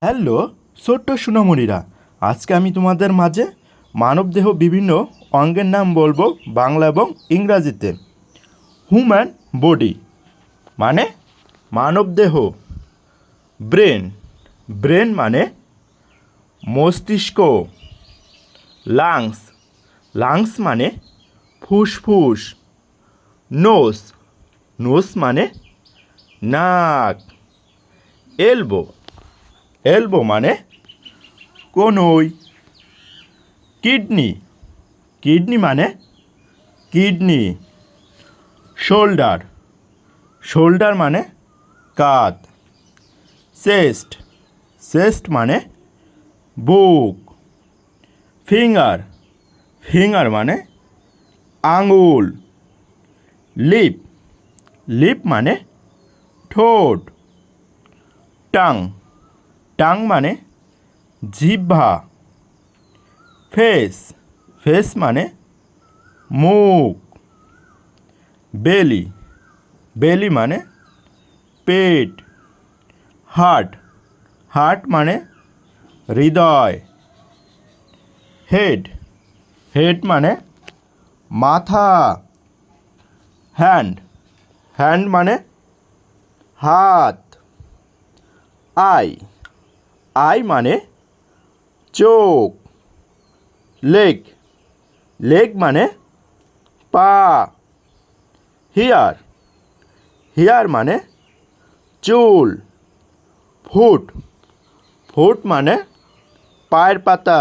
Hello ছোট্ট সোনামণিরা, আজকে আমি তোমাদের মাঝে মানবদেহ বিভিন্ন অঙ্গের নাম বলবো বাংলা এবং ইংরাজিতে। হিউম্যান বডি মানে মানবদেহ। ব্রেন, ব্রেন মানে মস্তিষ্ক। লাংস, লাংস মানে ফুসফুস। নোজ, নোজ মানে নাক। এলবো, এলবো মানে কনুই। কিডনি, কিডনি মানে কিডনি। শোল্ডার, শোল্ডার মানে কাঁধ। চেস্ট, চেস্ট মানে বুক। ফিঙ্গার, ফিঙ্গার মানে আঙুল। লিপ, লিপ মানে ঠোঁট। টাং, টাং মানে জিহ্বা। ফেস, ফেস মানে মুখ। বেলি, বেলি মানে পেট। হার্ট, হার্ট মানে হৃদয়। হেড, হেড মানে মাথা। হ্যান্ড, হ্যান্ড মানে হাত। আই, আই মানে চোখ। লেগ, লেগ মানে পা। হিয়ার, হিয়ার মানে চুল। ফুট, ফুট মানে পায়ের পাতা।